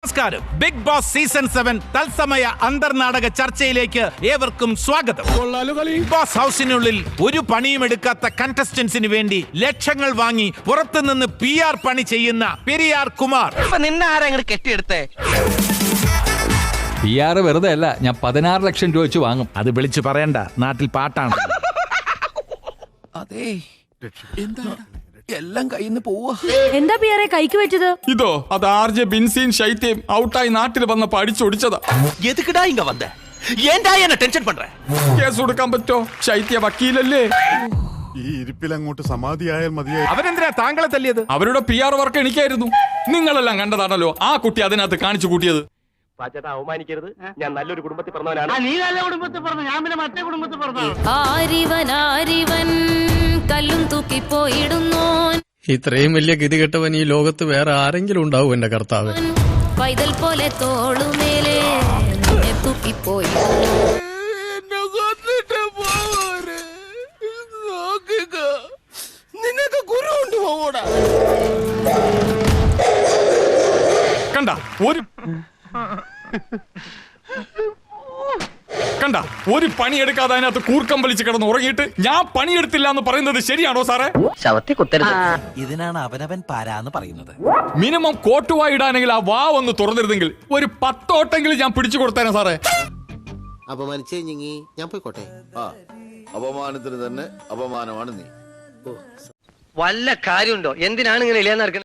നമസ്കാരം. Big boss season 7 തത്സമയ അന്തർനാടക ചർച്ചയിലേക്ക് ഏവർക്കും സ്വാഗതം. ബിഗ് ബോസ് ഹൗസിനുള്ളിൽ ഒരു പണിയും എടുക്കാത്ത കണ്ടസ്റ്റന്റ്സിന് വേണ്ടി ലക്ഷങ്ങൾ വാങ്ങി പുറത്തുനിന്ന് PR പണി ചെയ്യുന്ന പെരിയാർ കുമാർ. നിന്നെ ആരെങ്കിലും കെട്ടിയെടുത്തേ? PR വെറുതെ അല്ല, ഞാൻ 16 ലക്ഷം രൂപ വെച്ച് വാങ്ങും. അത് വിളിച്ചു പറയണ്ട, നാട്ടിൽ പാട്ടാണ്. അതെ, എന്താ എല്ലാം കയ്യിന്ന് പോവാ. എന്താ പിയാറെ കൈക്ക് വെച്ചത്? ഇതോ അത് RJ ബിൻസിയും ശൈത്യം ഔട്ടായി നാട്ടിൽ വന്നപ്പോ അടിച്ചൊടിച്ചതാ. എതുക്കടാ ഇങ്ങ വന്നേ? ഏണ്ടാ എന്നെ ടെൻഷൻ പண்றே? കേസ് കൊടുക്കാൻ പറ്റോ? ശൈത്യ വക്കീലല്ലേ. ഈ ഇരിപ്പിൽ അങ്ങോട്ട് സമാധിയായാൽ മതിയായി. അവരെന്തിനാ താങ്കളെ തല്ലിയത്? അവരുടെ PR വർക്ക് എനിക്കായിരുന്നു. നിങ്ങളെല്ലാം കണ്ടതാണല്ലോ ആ കുട്ടി അതിനകത്ത് കാണിച്ചു കൂട്ടിയത്. പാച്ചേട്ടാ അവമാനിക്കരുത്, ഞാൻ നല്ലൊരു കുടുംബത്തിൽ പറഞ്ഞവനാണ്. നീ നല്ല കുടുംബത്തിൽ പറഞ്ഞു, ഞാൻ പിന്നെ മറ്റേ കുടുംബത്തിൽ പറഞ്ഞു. ആരിവൻ കല്ലും തൂക്കി പോയിടുന്നു. ഇത്രയും വലിയ ഗതികെട്ടവൻ ഈ ലോകത്ത് വേറെ ആരെങ്കിലും ഉണ്ടാവും എന്റെ കർത്താവ്. പൈതൽ പോലെ തോളുമേലെ തൂക്കിപ്പോയി. നിനക്ക് ഗുരു കൊണ്ട് പോവൂടാ. കണ്ട ഒരു പണിയെടുക്കാതെ അതിനകത്ത് കൂർക്കം വലിച്ച് കിടന്ന് ഉറങ്ങിയിട്ട് ഞാൻ പണിയെടുത്തില്ല എന്ന് പറയുന്നത് ശരിയാണോ സാറേ? ശവത്തെ കുത്തരുത്. ഇതിനാണ് അവനവൻ പാരാന്ന് പറയുന്നത്. മിനിമം കോട്ടുവായി ഇടാനെങ്കിൽ ആ വാ ഒന്ന് തുറന്നിരുന്നെങ്കിൽ ഒരു 10 ഓട്ടെങ്കിലും ഞാൻ പിടിച്ചു കൊടുത്തേനെ സാറേ. അപമാനിച്ചേ ഞാൻ പോയിക്കോട്ടെ. അപമാനത്തിന് തന്നെ അപമാനമാണ് നീ. വല്ല കാര്യമുണ്ടോ? എന്തിനാണ് ഇങ്ങനെ ഇല്ലാന്ന്